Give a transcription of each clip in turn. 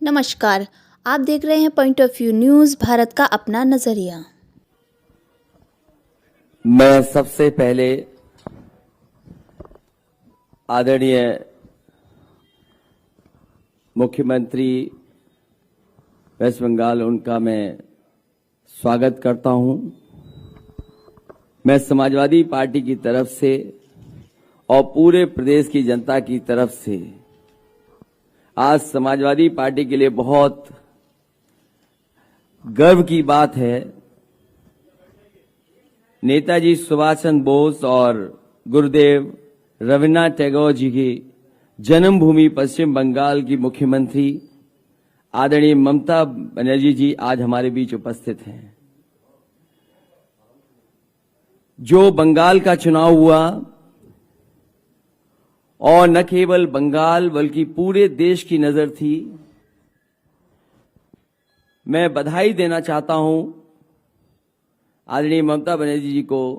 नमस्कार, आप देख रहे हैं point of view news, Bharat का अपना नजरिया। मैं सबसे पहले आदरणीय मुख्यमंत्री वेस्ट बंगाल उनका मैं स्वागत करता हूं। मैं समाजवादी पार्टी की तरफ से और पूरे प्रदेश की जनता की तरफ से आज समाजवादी पार्टी के लिए बहुत गर्व की बात है। नेताजी सुभाष चंद्र बोस और गुरुदेव रविन्द्रनाथ टैगोर जी की जन्मभूमि पश्चिम बंगाल की मुख्यमंत्री आदरणीय ममता बनर्जी जी आज हमारे बीच उपस्थित हैं। जो बंगाल का चुनाव हुआ और न केवल बंगाल बल्कि पूरे देश की नजर थी, मैं बधाई देना चाहता हूं आदरणीय ममता बनर्जी जी को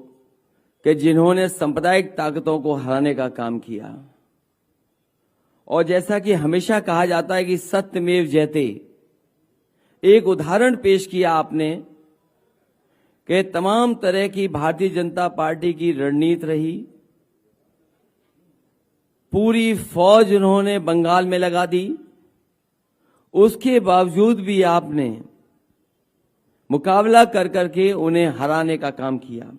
कि जिन्होंने सांप्रदायिक ताकतों को हराने का काम किया। और जैसा कि हमेशा कहा जाता है कि सत्यमेव जयते, एक उदाहरण पेश किया आपने कि तमाम तरह की भारतीय जनता पार्टी की रणनीति रही। पूरी फौज उन्होंने बंगाल में लगा दी, उसके बावजूद भी आपने मुकाबला कर करके उन्हें हराने का काम किया।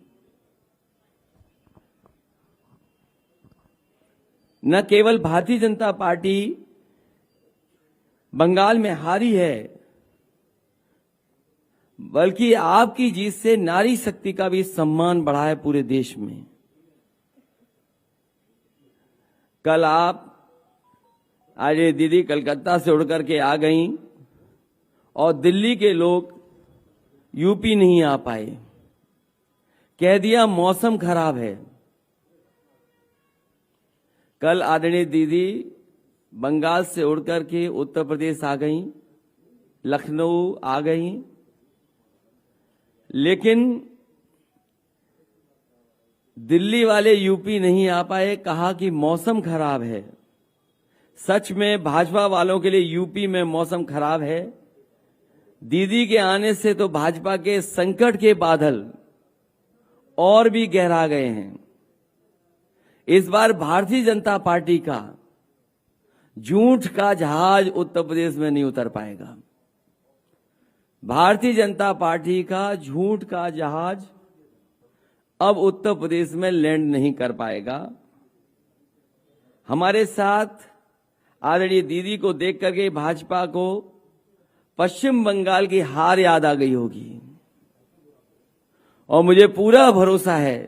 न केवल भारतीय जनता पार्टी बंगाल में हारी है, बल्कि आपकी जीत से नारी शक्ति का भी सम्मान बढ़ा है पूरे देश में। कल आप आज दीदी कलकत्ता से उड़ करके आ गईं और दिल्ली के लोग यूपी नहीं आ पाए, कह दिया मौसम खराब है। कल आदरणीय दीदी बंगाल से उड़ करके उत्तर प्रदेश आ गईं, लखनऊ आ गईं, लेकिन दिल्ली वाले यूपी नहीं आ पाए, कहा कि मौसम खराब है। सच में भाजपा वालों के लिए यूपी में मौसम खराब है। दीदी के आने से तो भाजपा के संकट के बादल और भी गहरा गए हैं। इस बार भारतीय जनता पार्टी का झूठ का जहाज उत्तर प्रदेश में नहीं उतर पाएगा। भारतीय जनता पार्टी का झूठ का जहाज अब उत्तर प्रदेश में लैंड नहीं कर पाएगा। हमारे साथ आदरणीय दीदी को देख करके भाजपा को पश्चिम बंगाल की हार याद आ गई होगी, और मुझे पूरा भरोसा है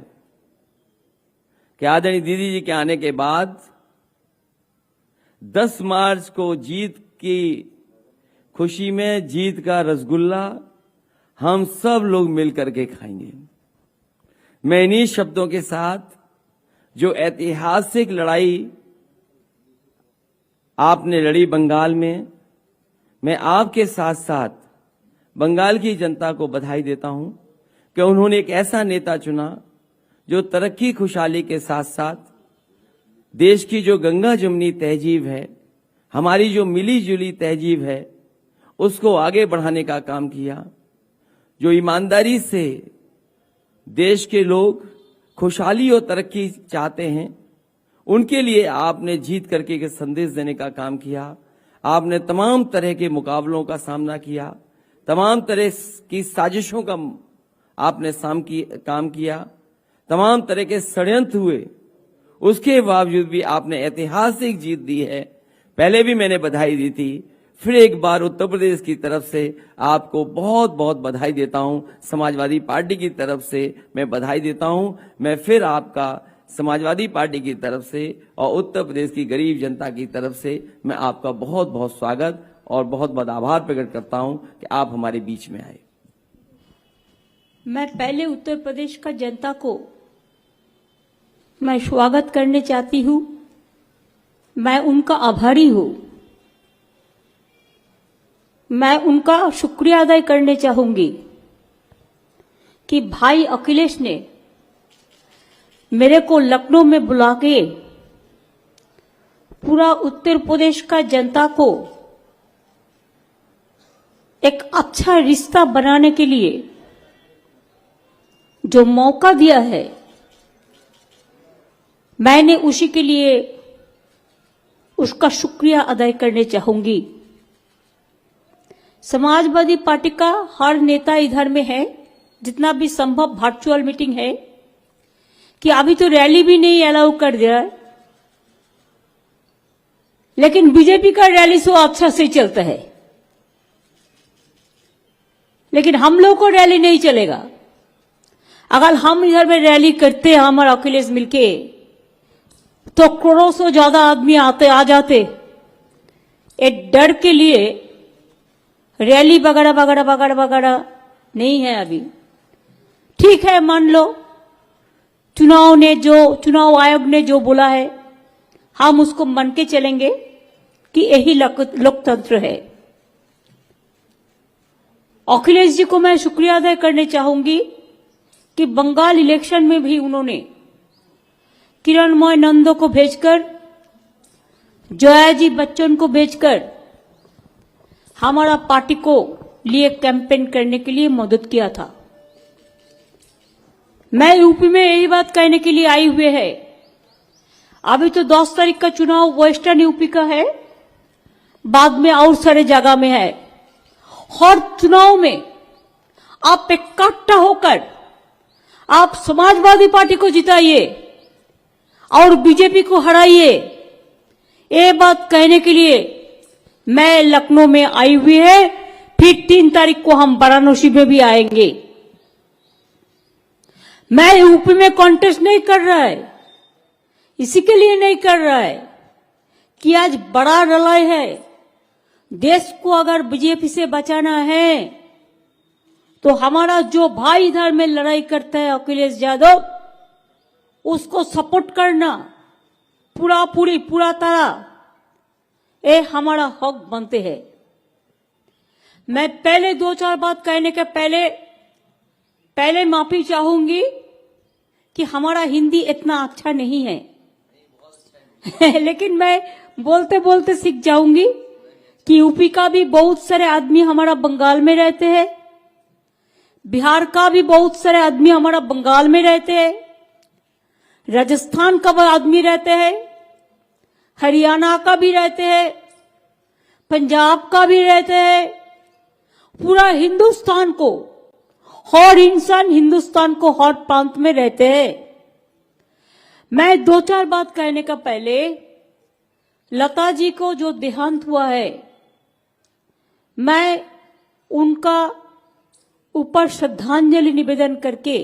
कि आदरणीय दीदी जी के आने के बाद 10 मार्च को जीत की खुशी में जीत का रसगुल्ला हम सब लोग मिलकर के खाएंगे। मैं इन्हीं शब्दों के साथ जो ऐतिहासिक लड़ाई आपने लड़ी बंगाल में, मैं आपके साथ साथ बंगाल की जनता को बधाई देता हूं कि उन्होंने एक ऐसा नेता चुना जो तरक्की खुशहाली के साथ साथ देश की जो गंगा जमुनी तहजीब है, हमारी जो मिली जुली तहजीब है, उसको आगे बढ़ाने का काम किया। जो ईमानदारी से देश के लोग खुशहाली और तरक्की चाहते हैं, उनके लिए आपने जीत करके के संदेश देने का काम किया। आपने तमाम तरह के मुकाबलों का सामना किया, तमाम तरह की साजिशों का आपने काम किया, तमाम तरह के षड्यंत्र हुए, उसके बावजूद भी आपने ऐतिहासिक जीत दी है। पहले भी मैंने बधाई दी थी, फिर एक बार उत्तर प्रदेश की तरफ से आपको बहुत बहुत बधाई देता हूं। समाजवादी पार्टी की तरफ से मैं बधाई देता हूं। मैं फिर आपका समाजवादी पार्टी की तरफ से और उत्तर प्रदेश की गरीब जनता की तरफ से मैं आपका बहुत बहुत स्वागत और बहुत बहुत आभार प्रकट करता हूं कि आप हमारे बीच में आए। मैं पहले उत्तर प्रदेश का जनता को मैं स्वागत करने चाहती हूं। मैं उनका आभारी हूं। मैं उनका शुक्रिया अदा करने चाहूंगी कि भाई अखिलेश ने मेरे को लखनऊ में बुला के पूरा उत्तर प्रदेश का जनता को एक अच्छा रिश्ता बनाने के लिए जो मौका दिया है, मैंने उसी के लिए उसका शुक्रिया अदा करने चाहूंगी। समाजवादी पार्टी का हर नेता इधर में है, जितना भी संभव वर्चुअल मीटिंग है, कि अभी तो रैली भी नहीं अलाउ कर दिया है, लेकिन बीजेपी का रैली सो अच्छा से चलता है, लेकिन हम लोग को रैली नहीं चलेगा। अगर हम इधर में रैली करते हमारा अखिलेश मिलके, तो करोड़ों से ज्यादा आदमी आ जाते। एक डर के लिए रैली वगैरह वगैरह वगैरह वगैरह नहीं है अभी। ठीक है, मान लो चुनाव आयोग ने जो बोला है, हम उसको मान के चलेंगे कि यही लोकतंत्र है। अखिलेश जी को मैं शुक्रिया अदा करने चाहूंगी कि बंगाल इलेक्शन में भी उन्होंने किरणमय नंदो को भेजकर, जयाजी बच्चन को भेजकर हमारा पार्टी को लिए कैंपेन करने के लिए मदद किया था। मैं यूपी में यही बात कहने के लिए आई हुए है। अभी तो 10 तारीख का चुनाव वेस्टर्न यूपी का है, बाद में और सारे जगह में है। हर चुनाव में आप इकट्ठा होकर आप समाजवादी पार्टी को जिताइए और बीजेपी को हराइए। ये बात कहने के लिए मैं लखनऊ में आई हुई है। फिर 3 तारीख को हम वाराणसी में भी आएंगे। मैं यूपी में कॉन्टेस्ट नहीं कर रहा है, इसी के लिए नहीं कर रहा है कि आज बड़ा लड़ाई है। देश को अगर बीजेपी से बचाना है तो हमारा जो भाई इधर में लड़ाई करता है अखिलेश यादव, उसको सपोर्ट करना पूरा तरह ये हमारा हक बनते हैं। मैं पहले 2-4 बात कहने के पहले माफी चाहूंगी कि हमारा हिंदी इतना अच्छा नहीं है लेकिन मैं बोलते बोलते सीख जाऊंगी कि यूपी का भी बहुत सारे आदमी हमारा बंगाल में रहते हैं, बिहार का भी बहुत सारे आदमी हमारा बंगाल में रहते हैं, राजस्थान का भी आदमी रहते हैं, हरियाणा का भी रहते हैं, पंजाब का भी रहते हैं। पूरा हिंदुस्तान को, हर इंसान हिंदुस्तान को हर प्रांत में रहते हैं। मैं 2-4 बात कहने का पहले लता जी को जो देहांत हुआ है, मैं उनका ऊपर श्रद्धांजलि निवेदन करके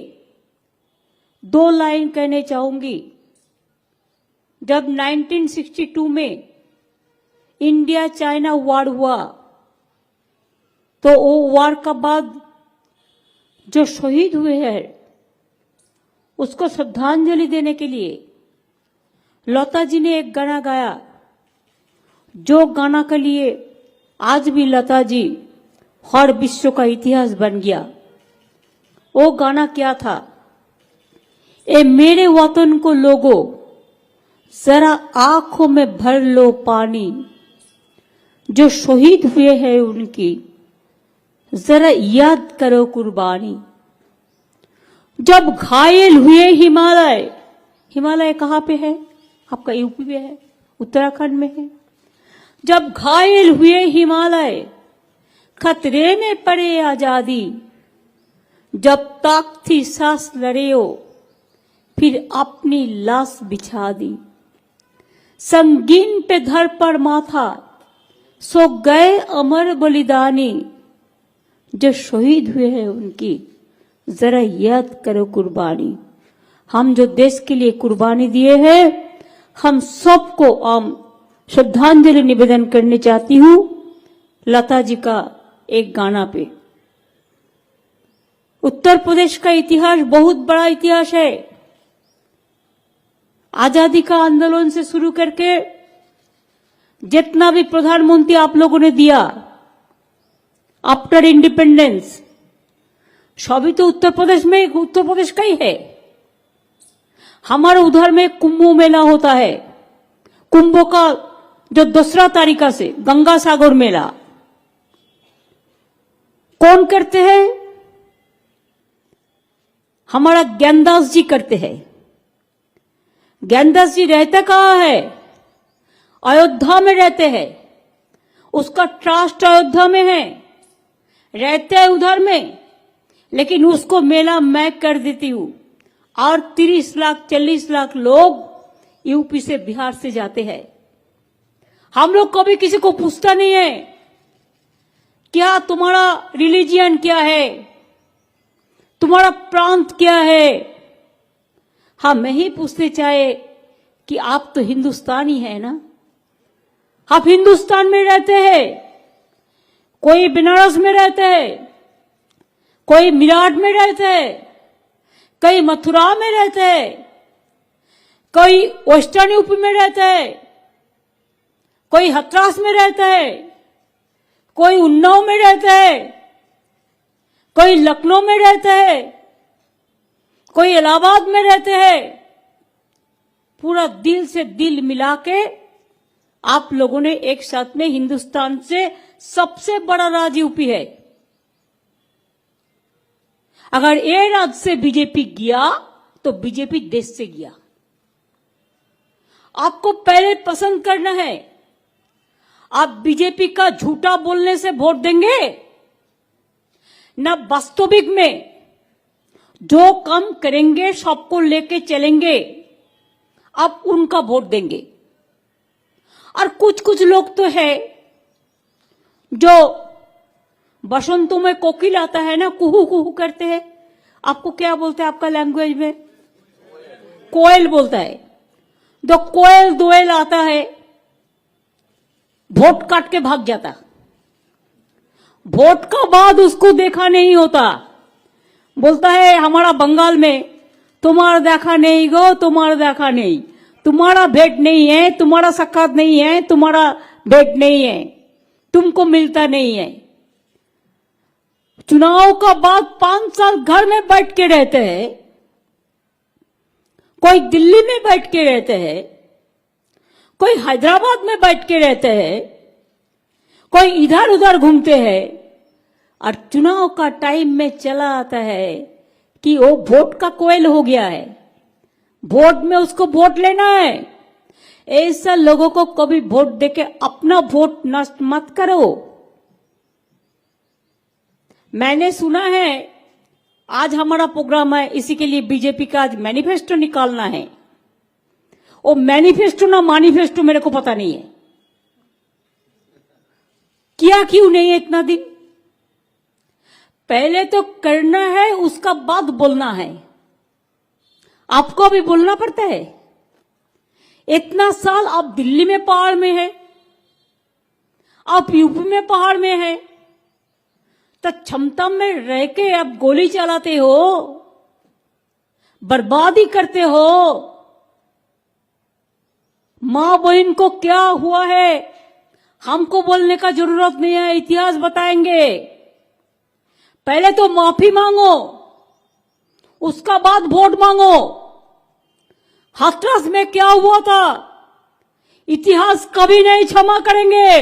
2 लाइन कहने चाहूंगी। जब 1962 में इंडिया चाइना वॉर हुआ, तो वो वॉर का बाद जो शहीद हुए हैं उसको श्रद्धांजलि देने के लिए लता जी ने एक गाना गाया, जो गाना के लिए आज भी लता जी हर विश्व का इतिहास बन गया। वो गाना क्या था? ए मेरे वतन को लोगों, जरा आंखों में भर लो पानी, जो शहीद हुए हैं उनकी जरा याद करो कुर्बानी। जब घायल हुए हिमालय कहाँ पे है? आपका यूपी में है, उत्तराखंड में है। जब घायल हुए हिमालय, खतरे में पड़े आजादी, जब तक थी सांस लड़े हो, फिर अपनी लाश बिछा दी। संगीन पे धर पर माथा, सो गए अमर बलिदानी, जो शहीद हुए हैं उनकी जरा याद करो कुर्बानी। हम जो देश के लिए कुर्बानी दिए हैं, हम सबको श्रद्धांजलि निवेदन करने चाहती हूँ लता जी का एक गाना पे। उत्तर प्रदेश का इतिहास बहुत बड़ा इतिहास है। आजादी का आंदोलन से शुरू करके जितना भी प्रधानमंत्री आप लोगों ने दिया आफ्टर इंडिपेंडेंस, सभी तो उत्तर प्रदेश का ही है। हमारे उधर में कुंभ मेला होता है, कुंभ का जो 2 तारीख से गंगा सागर मेला, कौन करते हैं? हमारा ज्ञानदास जी करते हैं। ज्ञानदास जी रहते कहाँ है? अयोध्या में रहते हैं। उसका ट्रस्ट अयोध्या में है, रहते हैं उधर में, लेकिन उसको मेला मैं कर देती हूं। और 30 लाख 40 लाख लोग यूपी से बिहार से जाते हैं। हम लोग कभी किसी को पूछता नहीं है क्या तुम्हारा रिलीजियन क्या है, तुम्हारा प्रांत क्या है। हम नहीं पूछते चाहे कि आप तो हिंदुस्तानी है ना, आप हिंदुस्तान में रहते हैं। कोई बनारस में रहते हैं, कोई मेरठ में रहते हैं, कोई मथुरा में रहते हैं, कोई वेस्टर्न यूपी में रहते हैं, कोई हथरास में रहता है, कोई उन्नाव में रहता है, कोई लखनऊ में रहता है, कोई इलाहाबाद में रहते हैं। पूरा दिल से दिल मिला के आप लोगों ने एक साथ में, हिंदुस्तान से सबसे बड़ा राज्य यूपी है। अगर ये राज्य से बीजेपी गया तो बीजेपी देश से गया। आपको पहले पसंद करना है। आप बीजेपी का झूठा बोलने से वोट देंगे ना, वास्तविक में जो काम करेंगे सबको लेके चलेंगे, आप उनका वोट देंगे। और कुछ कुछ लोग तो है जो बसंतों में कोकिल आता है ना, कुहू कुहू करते हैं। आपको क्या बोलते हैं आपका लैंग्वेज में? कोयल बोलता है। जो कोयल दोयल आता है, वोट काट के भाग जाता। वोट का बाद उसको देखा नहीं होता। बोलता है हमारा बंगाल में, तुम्हारा देखा नहीं गो, तुम्हारा देखा नहीं, तुम्हारा भेंट नहीं है, तुम्हारा साक्षात नहीं है, तुम्हारा भेंट नहीं है, तुमको मिलता नहीं है। चुनाव का बाद 5 साल घर में बैठ के रहते हैं, कोई दिल्ली में बैठ के रहते हैं, कोई हैदराबाद में बैठ के रहते हैं, कोई इधर उधर घूमते हैं, और चुनाव का टाइम में चला आता है कि वो वोट का कोयल हो गया है, वोट में उसको वोट लेना है। ऐसा लोगों को कभी वोट देके अपना वोट नष्ट मत करो। मैंने सुना है आज हमारा प्रोग्राम है, इसी के लिए बीजेपी का आज मैनिफेस्टो निकालना है। वो मैनिफेस्टो ना मैनिफेस्टो मेरे को पता नहीं है, किया क्यों नहीं है इतना दिन। पहले तो करना है, उसका बाद बोलना है। आपको अभी बोलना पड़ता है। इतना साल आप दिल्ली में पहाड़ में है, आप यूपी में पहाड़ में है, तो क्षमता में रह के आप गोली चलाते हो, बर्बादी करते हो। मां बहन को क्या हुआ है हमको बोलने का जरूरत नहीं है, इतिहास बताएंगे। पहले तो माफी मांगो, उसका बाद वोट मांगो। हाथरस में क्या हुआ था इतिहास कभी नहीं क्षमा करेंगे,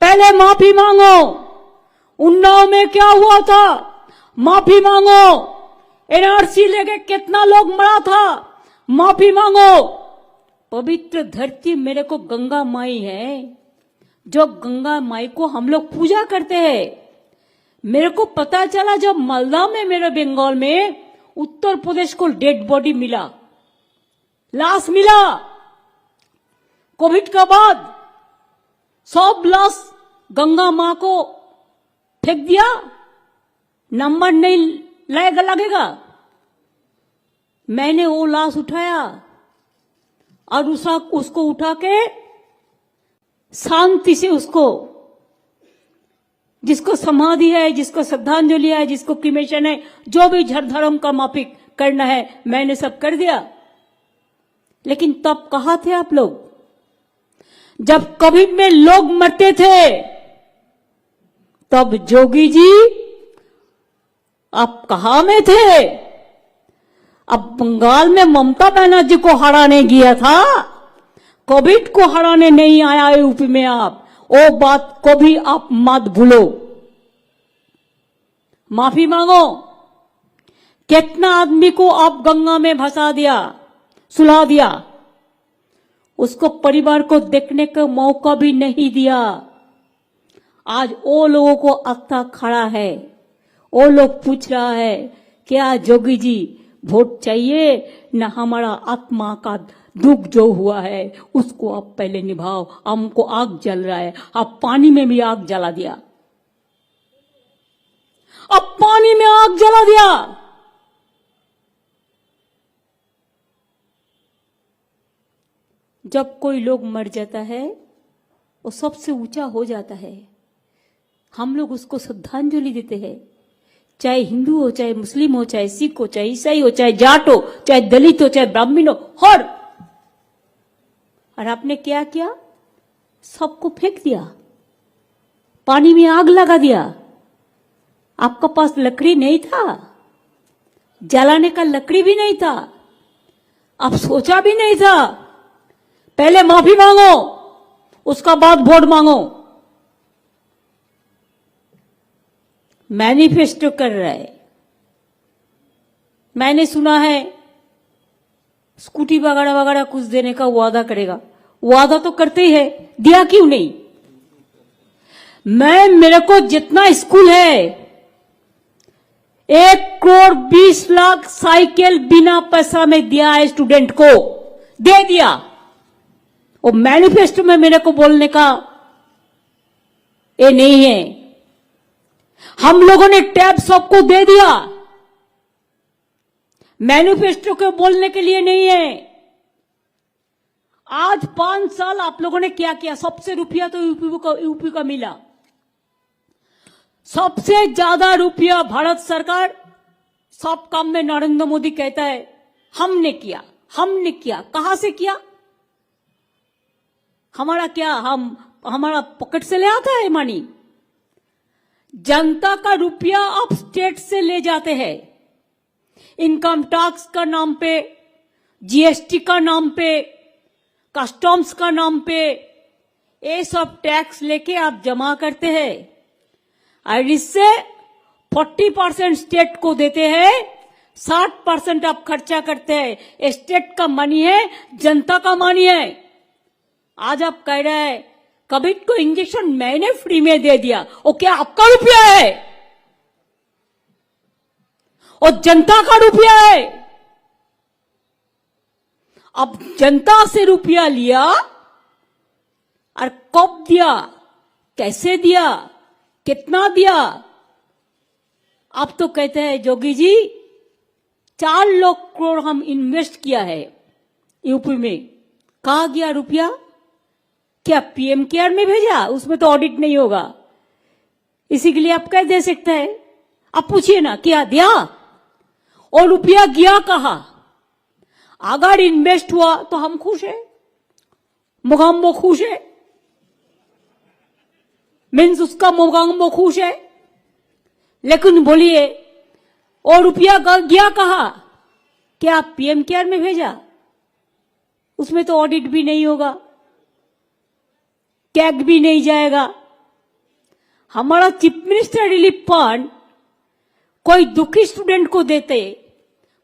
पहले माफी मांगो। उन्नाव में क्या हुआ था माफी मांगो। एनआरसी लेके कितना लोग मरा था, माफी मांगो। पवित्र धरती मेरे को गंगा माई है, जो गंगा माई को हम लोग पूजा करते हैं। मेरे को पता चला जब मालदा में, मेरे बंगाल में, उत्तर प्रदेश को डेड बॉडी मिला, लाश मिला। कोविड का बाद सब लाश गंगा मां को फेंक दिया, नंबर नहीं लगेगा। मैंने वो लाश उठाया और उसको उठा के शांति से, उसको जिसको समाधि है, जिसको श्रद्धांजलि है, जिसको क्रिमेशन है, जो भी धर्म का माफिक करना है, मैंने सब कर दिया। लेकिन तब कहाँ थे आप लोग? जब कोविड में लोग मरते थे तब जोगी जी आप कहां में थे? अब बंगाल में ममता बनर्जी को हराने गया था, कोविड को हराने नहीं आया यूपी में। आप वो बात को भी आप मत भूलो। माफी मांगो। कितना आदमी को आप गंगा में भसा दिया, सुला दिया, उसको परिवार को देखने का मौका भी नहीं दिया। आज वो लोगों को अत्ता खड़ा है, वो लोग पूछ रहा है क्या जोगी जी वोट चाहिए ना, हमारा आत्मा का दुख जो हुआ है उसको आप पहले निभाओ। हमको आग जल रहा है, आप पानी में भी आग जला दिया, अब पानी में आग जला दिया। जब कोई लोग मर जाता है वो सबसे ऊंचा हो जाता है, हम लोग उसको श्रद्धांजलि देते हैं, चाहे हिंदू हो, चाहे मुस्लिम हो, चाहे सिख हो, चाहे ईसाई हो, चाहे जाट हो, चाहे दलित हो, चाहे ब्राह्मण हो, और आपने क्या किया? सबको फेंक दिया, पानी में आग लगा दिया। आपका पास लकड़ी नहीं था, जलाने का लकड़ी भी नहीं था, आप सोचा भी नहीं था। पहले माफी मांगो, उसका बाद वोट मांगो। मैनिफेस्टो कर रहा है, मैंने सुना है स्कूटी वगैरह वगैरह कुछ देने का वादा करेगा। वादा तो करते ही है, दिया क्यों नहीं? मेरे को जितना स्कूल है 1,20,00,000 साइकिल बिना पैसा में दिया है, स्टूडेंट को दे दिया। वो मैनिफेस्टो में मेरे को बोलने का ये नहीं है। हम लोगों ने टैब सबको दे दिया, मैनिफेस्टो को बोलने के लिए नहीं है। आज 5 साल आप लोगों ने क्या किया? सबसे रुपया तो यूपी का मिला, सबसे ज्यादा रुपया भारत सरकार सब काम में नरेंद्र मोदी कहता है हमने किया, हमने किया। कहां से किया? हमारा क्या, हमारा पॉकेट से ले आता है मनी? जनता का रुपया आप स्टेट से ले जाते हैं, इनकम टैक्स का नाम पे, जीएसटी का नाम पे, कस्टम्स का नाम पे, ये सब टैक्स लेके आप जमा करते हैं और इससे 40% स्टेट को देते हैं, 60% आप खर्चा करते हैं। स्टेट का मनी है, जनता का मनी है। आज आप कह रहे हैं कोविड को इंजेक्शन मैंने फ्री में दे दिया, वो क्या आपका रुपया है? वो जनता का रुपया है। अब जनता से रुपया लिया और कब दिया, कैसे दिया, कितना दिया? आप तो कहते हैं जोगी जी 4 लाख करोड़ हम इन्वेस्ट किया है यूपी में। कहा गया रुपया? क्या पीएम केयर में भेजा? उसमें तो ऑडिट नहीं होगा, इसी के लिए आप कह दे सकते हैं। आप पूछिए ना क्या दिया और रुपया गया कहा? अगर इन्वेस्ट हुआ तो हम खुश है, मोगाम्बो खुश है, मीन्स उसका मोगाम्बो खुश है। लेकिन बोलिए और रुपया गया कहा? क्या पीएम केयर में भेजा? उसमें तो ऑडिट भी नहीं होगा, कैग भी नहीं जाएगा। हमारा चीफ मिनिस्टर रिलीफ फंड कोई दुखी स्टूडेंट को देते,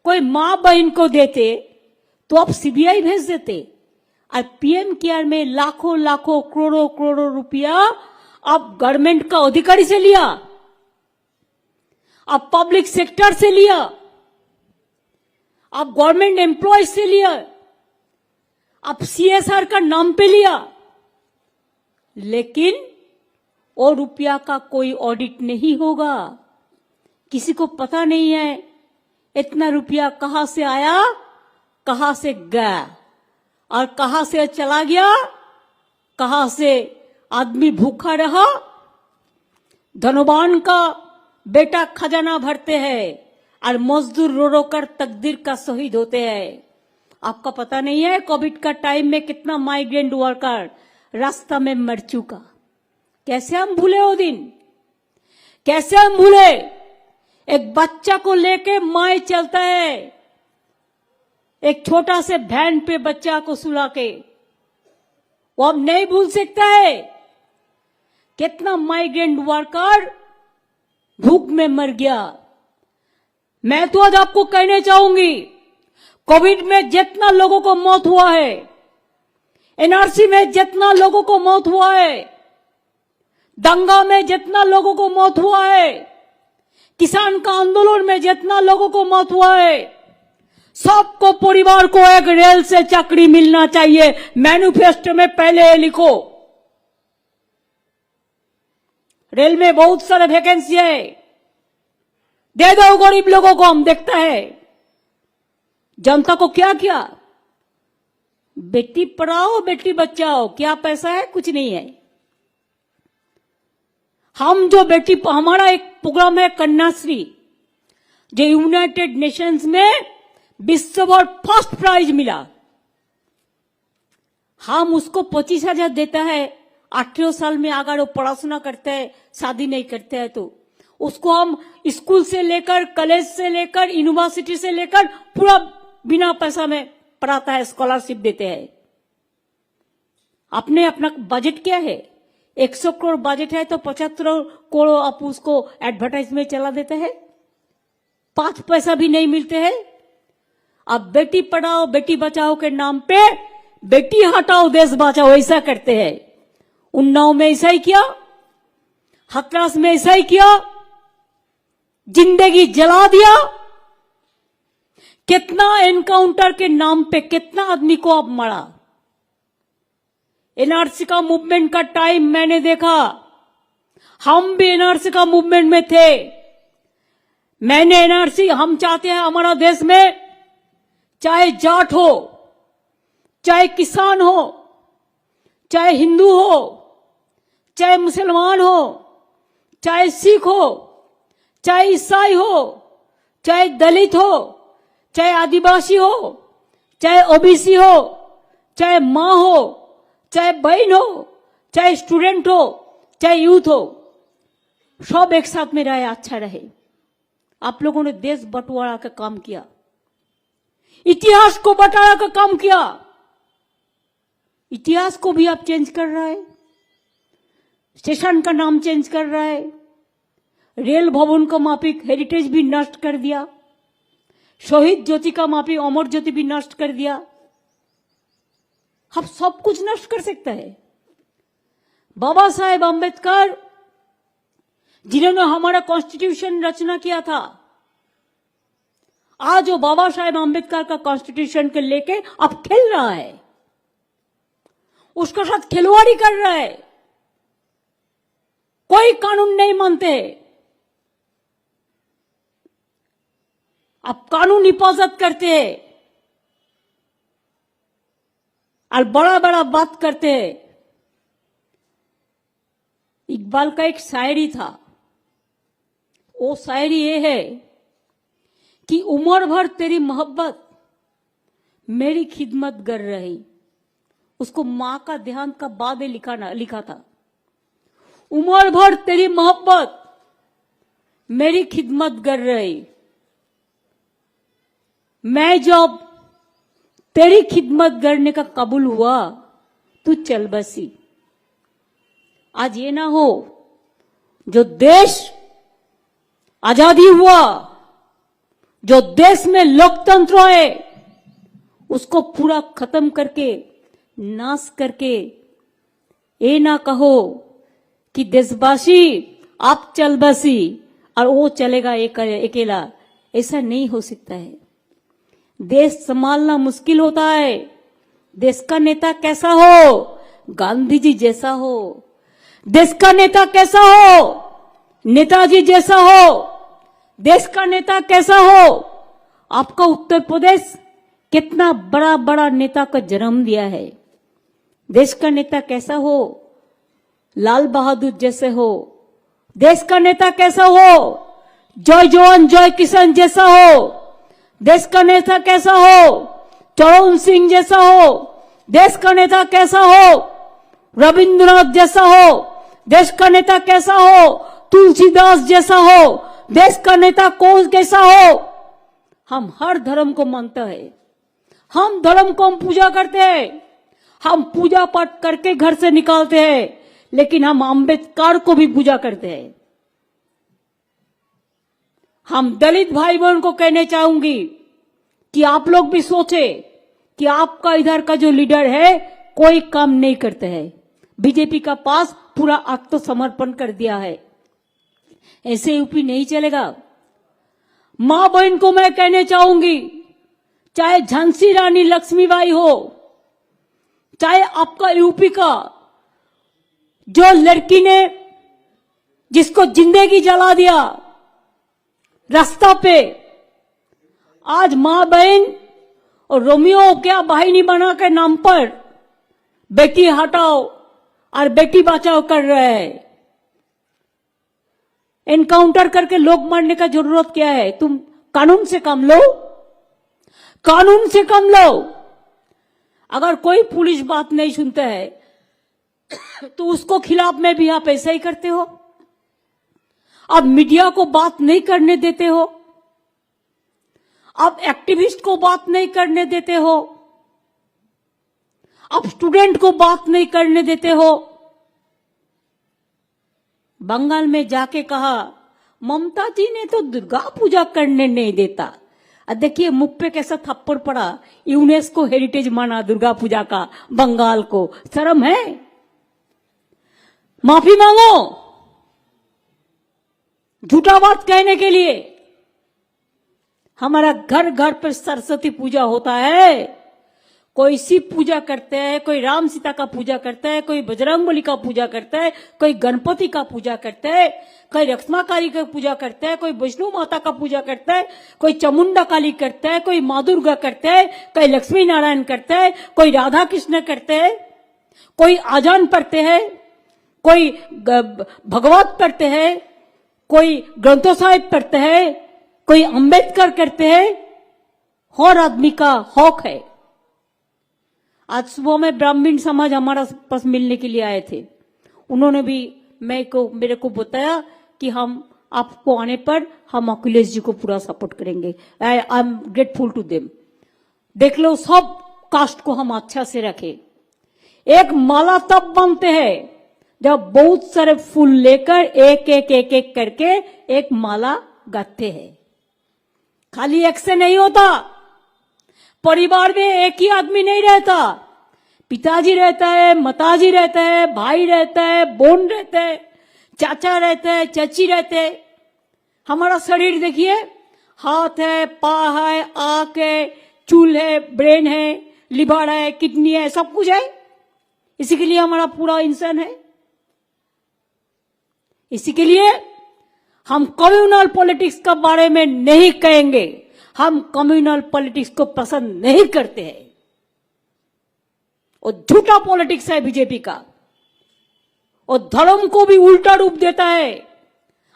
कोई मां बहन को देते तो आप सीबीआई भेज देते, और पीएम केयर में लाखों लाखों करोड़ों करोड़ों रुपया आप गवर्नमेंट का अधिकारी से लिया, आप पब्लिक सेक्टर से लिया, आप गवर्नमेंट एम्प्लॉय से लिया, आप सीएसआर का नाम पे लिया, लेकिन वो रुपया का कोई ऑडिट नहीं होगा। किसी को पता नहीं है इतना रुपया कहां से आया, कहां से गया और कहां से चला गया, कहां से आदमी भूखा रहा। धनवान का बेटा खजाना भरते हैं और मजदूर रो रो कर तकदीर का शहीद होते हैं। आपका पता नहीं है कोविड का टाइम में कितना माइग्रेंट वर्कर रास्ता में मर चुका। कैसे हम भूले वो दिन? कैसे हम भूले? एक बच्चा को लेके माए चलता है, एक छोटा से वैन पे बच्चा को सुला के, वो हम नहीं भूल सकता है। कितना माइग्रेंट वर्कर भूख में मर गया। मैं तो आज आपको कहने चाहूंगी, कोविड में जितना लोगों को मौत हुआ है, एनआरसी में जितना लोगों को मौत हुआ है, दंगा में जितना लोगों को मौत हुआ है, किसान का आंदोलन में जितना लोगों को मौत हुआ है, सबको परिवार को एक रेल से चाकरी मिलना चाहिए। मैनिफेस्टो में पहले ये लिखो। रेल में बहुत सारे वैकेंसी है, दे दो गरीब लोगों को। हम देखता है जनता को क्या किया, बेटी पढ़ाओ बेटी बचाओ, क्या पैसा है? कुछ नहीं है। हम जो बेटी, हमारा एक प्रोग्राम है कन्याश्री, जो यूनाइटेड नेशंस में विश्व भर फर्स्ट प्राइज मिला। हम उसको 25,000 देता है। 18 साल में अगर वो पढ़ाशुना करते हैं, शादी नहीं करते हैं, तो उसको हम स्कूल से लेकर, कॉलेज से लेकर, यूनिवर्सिटी से लेकर पूरा बिना पैसा में पढ़ाता है, स्कॉलरशिप देते हैं। अपने अपना बजट क्या है? 100 करोड़ बजट है तो 75 करोड़ आप उसको एडवर्टाइज में चला देते हैं, 5 पैसा भी नहीं मिलते हैं। अब बेटी पढ़ाओ बेटी बचाओ के नाम पे बेटी हटाओ देश बचाओ ऐसा करते हैं। उन्नाव में ऐसा ही किया, हाथरस में ऐसा ही किया, जिंदगी जला दिया। कितना एनकाउंटर के नाम पे कितना आदमी को अब मरा। एनआरसी का मूवमेंट का टाइम मैंने देखा, हम भी एनआरसी का मूवमेंट में थे। मैंने एनआरसी, हम चाहते हैं हमारा देश में चाहे जाट हो, चाहे किसान हो, चाहे हिंदू हो, चाहे मुसलमान हो, चाहे सिख हो, चाहे ईसाई हो, चाहे दलित हो, चाहे आदिवासी हो, चाहे ओबीसी हो, चाहे मां हो, चाहे बहन हो, चाहे स्टूडेंट हो, चाहे यूथ हो, सब एक साथ में रहे, अच्छा रहे। आप लोगों ने देश बंटवारा का काम किया, इतिहास को बटारा का काम किया। इतिहास को भी आप चेंज कर रहा है, स्टेशन का नाम चेंज कर रहा है, रेल भवन का माफिक हेरिटेज भी नष्ट कर दिया, शहीद ज्योति का माफिक अमर ज्योति भी नष्ट कर दिया। अब सब कुछ नष्ट कर सकता है। बाबा साहेब अम्बेडकर जिन्होंने हमारा कॉन्स्टिट्यूशन रचना किया था, आज वो बाबा साहेब अम्बेडकर का कॉन्स्टिट्यूशन के लेके अब खेल रहा है, उसके साथ खिलवाड़ी कर रहा है। कोई कानून नहीं मानते, अब कानून हिफाजत करते हैं और बड़ा बड़ा बात करते हैं। इकबाल का एक शायरी था, वो शायरी ये है कि उम्र भर तेरी मोहब्बत मेरी खिदमत कर रही। उसको मां का देहांत का बाद लिखा था। उम्र भर तेरी मोहब्बत मेरी खिदमत कर रही, मैं जब तेरी खिदमत करने का कबूल हुआ तू चल बसी। आज ये ना हो जो देश आजादी हुआ, जो देश में लोकतंत्र है, उसको पूरा खत्म करके, नाश करके ये ना कहो कि देशवासी आप चल बसी और वो चलेगा अकेला। ऐसा नहीं हो सकता है। देश संभालना मुश्किल होता है। देश का नेता कैसा हो? गांधी जी जैसा हो। देश का नेता कैसा हो? नेताजी जैसा हो। देश का नेता कैसा हो? आपका उत्तर प्रदेश कितना बड़ा बड़ा नेता का जन्म दिया है। देश का नेता कैसा हो? लाल बहादुर जैसे हो। देश का नेता कैसा हो? जय जवान जय किसान जैसा हो। देश का नेता कैसा हो? चरण सिंह जैसा हो। देश का नेता कैसा हो? रविंद्रनाथ जैसा हो। देश का नेता कैसा हो? तुलसीदास जैसा हो। देश का नेता कौन कैसा हो? हम हर धर्म को मानते हैं, हम धर्म को हम पूजा करते हैं, हम पूजा पाठ करके घर से निकालते हैं, लेकिन हम अम्बेडकर को भी पूजा करते हैं। हम दलित भाई बहन को कहने चाहूंगी कि आप लोग भी सोचे कि आपका इधर का जो लीडर है कोई काम नहीं करते हैं, बीजेपी का पास पूरा आत्मसमर्पण कर दिया है। ऐसे यूपी नहीं चलेगा। मां बहन को मैं कहने चाहूंगी, चाहे झांसी रानी लक्ष्मीबाई हो, चाहे आपका यूपी का जो लड़की ने जिसको जिंदगी जला दिया रास्ता पे, आज मां बहन और रोमियो क्या बहिनी बना के नाम पर बेटी हटाओ और बेटी बचाओ कर रहे हैं। एनकाउंटर करके लोग मारने का जरूरत क्या है? तुम कानून से काम लो, कानून से काम लो। अगर कोई पुलिस बात नहीं सुनता है तो उसको खिलाफ में भी आप ऐसा ही करते हो। आप मीडिया को बात नहीं करने देते हो, आप एक्टिविस्ट को बात नहीं करने देते हो, आप स्टूडेंट को बात नहीं करने देते हो। बंगाल में जाके कहा ममता जी ने तो दुर्गा पूजा करने नहीं देता। देखिए मुख पे कैसा थप्पड़ पड़ा। यूनेस्को हेरिटेज माना दुर्गा पूजा का बंगाल को, शर्म है? माफी मांगो झूठा बात कहने के लिए। हमारा घर घर पर सरस्वती पूजा होता है। कोई शिव पूजा करते हैं, कोई राम सीता का पूजा करता है, कोई बजरंगबली का पूजा करता है, कोई गणपति का पूजा करता है, कोई रक्षमा काली का पूजा करता है, कोई वैष्णो माता का पूजा करता है, कोई चामुंडा काली करता है, कोई माँ दुर्गा करता है, कोई लक्ष्मी नारायण करता है, कोई राधा कृष्ण करते हैं, कोई आजान पढ़ते हैं, कोई भगवत पढ़ते हैं, कोई ग्रंथो साहिब पढ़ते हैं, कोई अंबेडकर करते हैं। हर आदमी का हक है। आज सुबह में ब्राह्मण समाज हमारा पास मिलने के लिए आए थे। उन्होंने भी मेरे को बताया कि हम आपको आने पर हम अखिलेश जी को पूरा सपोर्ट करेंगे। I am grateful to them. देख लो, सब कास्ट को हम अच्छा से रखें। एक माला तब बांधते हैं जब बहुत सारे फूल लेकर एक एक एक एक करके एक माला गाते हैं। खाली एक से नहीं होता। परिवार में एक ही आदमी नहीं रहता। पिताजी रहता है, माताजी रहता है, भाई रहता है, बहन रहता है, चाचा रहता है, चाची रहते हैं। हमारा शरीर देखिए, हाथ है, पाँव है, आंख है, चूल है, ब्रेन है, लिवर है, किडनी है, सब कुछ है। इसी के लिए हमारा पूरा इंसान है। इसी के लिए हम कम्युनल पॉलिटिक्स के बारे में नहीं कहेंगे। हम कम्युनल पॉलिटिक्स को पसंद नहीं करते हैं। और झूठा पॉलिटिक्स है बीजेपी का, और धर्म को भी उल्टा रूप देता है।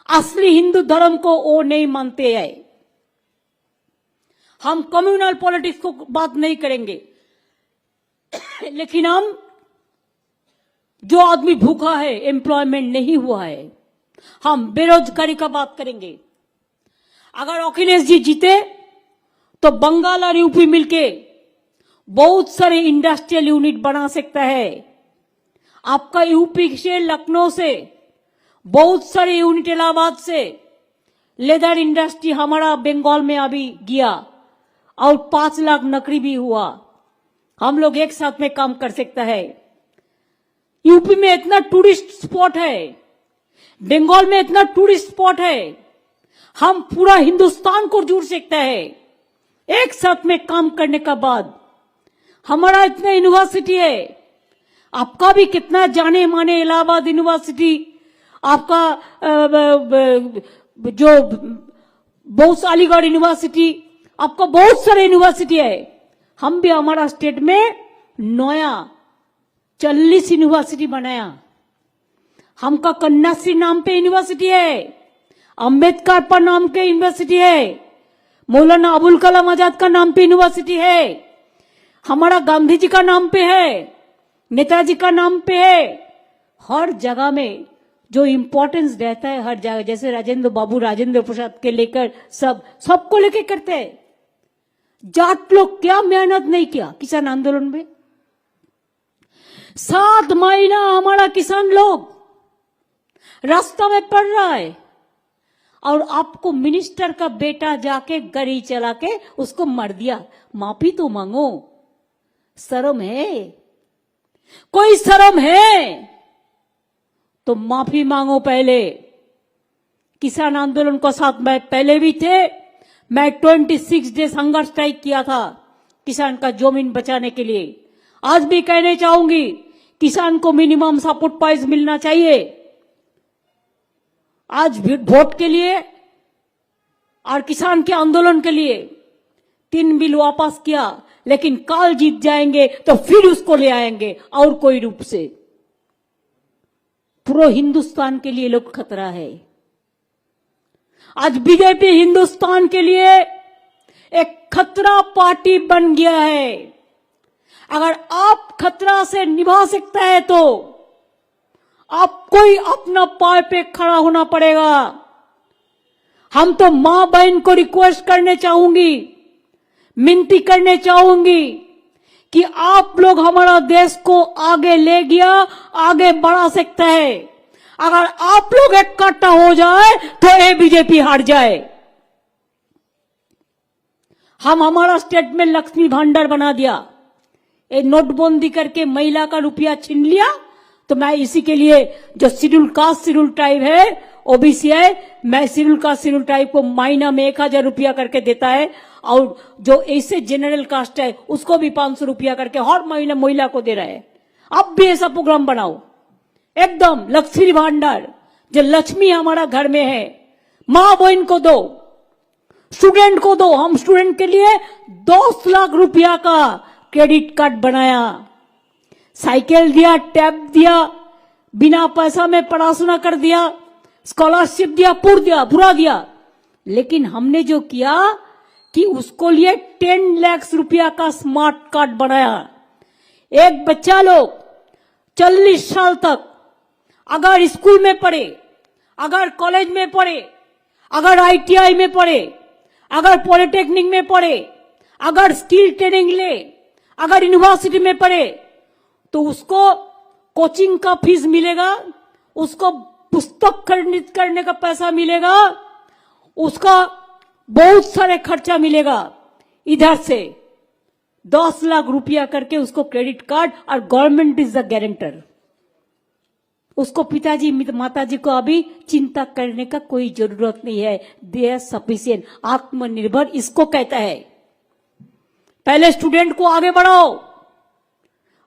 असली हिंदू धर्म को वो नहीं मानते हैं। हम कम्युनल पॉलिटिक्स को बात नहीं करेंगे, लेकिन हम जो आदमी भूखा है, एम्प्लॉयमेंट नहीं हुआ है, हम बेरोजगारी का बात करेंगे। अगर अखिलेश जी जीते तो बंगाल और यूपी मिलके बहुत सारे इंडस्ट्रियल यूनिट बना सकता है। आपका यूपी से, लखनऊ से बहुत सारे यूनिट, इलाहाबाद से लेदर इंडस्ट्री हमारा बंगाल में अभी गया और 5 लाख नौकरी भी हुआ। हम लोग एक साथ में काम कर सकता है। यूपी में इतना टूरिस्ट स्पॉट है, बंगाल में इतना टूरिस्ट स्पॉट है, हम पूरा हिंदुस्तान को जोड़ सकता है एक साथ में काम करने का बाद। हमारा इतना यूनिवर्सिटी है, आपका भी कितना जाने माने इलाहाबाद यूनिवर्सिटी, आपका जो बहुत अलीगढ़ यूनिवर्सिटी, आपका बहुत सारे यूनिवर्सिटी है। हम भी हमारा स्टेट में नया 40 यूनिवर्सिटी बनाया। हमका कन्याश्री नाम पे यूनिवर्सिटी है, अंबेडकर पर नाम के यूनिवर्सिटी है, मौलाना अबुल कलाम आजाद का नाम पे यूनिवर्सिटी है, हमारा गांधी जी का नाम पे है, नेताजी का नाम पे है। हर जगह में जो इंपॉर्टेंस रहता है, हर जगह, जैसे राजेंद्र बाबू, राजेंद्र प्रसाद के लेकर सबको लेके करते हैं। जाट लोग क्या मेहनत नहीं किया किसान आंदोलन में। 7 महीना हमारा किसान लोग रास्ता में पड़ रहा है। और आपको मिनिस्टर का बेटा जाके गाड़ी चला के उसको मार दिया। माफी तो मांगो, शर्म है? कोई शर्म है तो माफी मांगो पहले। किसान आंदोलन को साथ में पहले भी थे। मैं 26 डे संघर्ष स्ट्राइक किया था किसान का जमीन बचाने के लिए। आज भी कहने चाहूंगी, किसान को मिनिमम सपोर्ट प्राइस मिलना चाहिए। आज वोट के लिए और किसान के आंदोलन के लिए 3 बिल वापस किया, लेकिन कल जीत जाएंगे तो फिर उसको ले आएंगे और कोई रूप से। पूरे हिंदुस्तान के लिए लोग खतरा है। आज बीजेपी हिंदुस्तान के लिए एक खतरा पार्टी बन गया है। अगर आप खतरा से निभा सकते हैं तो आपको ही अपना पाय पे खड़ा होना पड़ेगा। हम तो मां बहन को रिक्वेस्ट करने चाहूंगी, मिनती करने चाहूंगी कि आप लोग हमारा देश को आगे ले गया, आगे बढ़ा सकते हैं। अगर आप लोग इकट्ठा हो जाए तो ये बीजेपी हार जाए। हम हमारा स्टेट में लक्ष्मी भांडार बना दिया। ये नोटबंदी करके महिला का रुपया छीन लिया, तो मैं इसी के लिए जो शेड्यूल कास्ट शेड्यूल ट्राइब है, ओबीसी है, मैं शेड्यूल कास्ट शेड्यूल ट्राइब को महीना में 1000 रुपया करके देता है, और जो ऐसे जनरल कास्ट है उसको भी 500 रुपया करके हर महीना महिला को दे रहा है। अब भी ऐसा प्रोग्राम बनाओ, एकदम लक्ष्मी भांडार, जो लक्ष्मी हमारा घर में है, मां बहन को दो, स्टूडेंट को दो। हम स्टूडेंट के लिए 10 लाख रुपया का क्रेडिट कार्ड बनाया, साइकिल दिया, टैब दिया, बिना पैसा में पढ़ाशुना कर दिया, स्कॉलरशिप दिया, पूरा दिया। लेकिन हमने जो किया कि उसको लिए 10 लाख रुपया का स्मार्ट कार्ड बनाया। एक बच्चा लोग 40 साल तक अगर स्कूल में पढ़े, अगर कॉलेज में पढ़े, अगर आईटीआई में पढ़े, अगर पॉलिटेक्निक में पढ़े, अगर स्किल ट्रेनिंग ले, अगर यूनिवर्सिटी में पढ़े, तो उसको कोचिंग का फीस मिलेगा, उसको पुस्तक खरीद करने का पैसा मिलेगा, उसका बहुत सारे खर्चा मिलेगा। इधर से 10 लाख रुपया करके उसको क्रेडिट कार्ड, और गवर्नमेंट इज द गारंटर। उसको पिताजी माताजी को अभी चिंता करने का कोई जरूरत नहीं है। दे आर सफिशिएंट, आत्मनिर्भर इसको कहता है। पहले स्टूडेंट को आगे बढ़ाओ।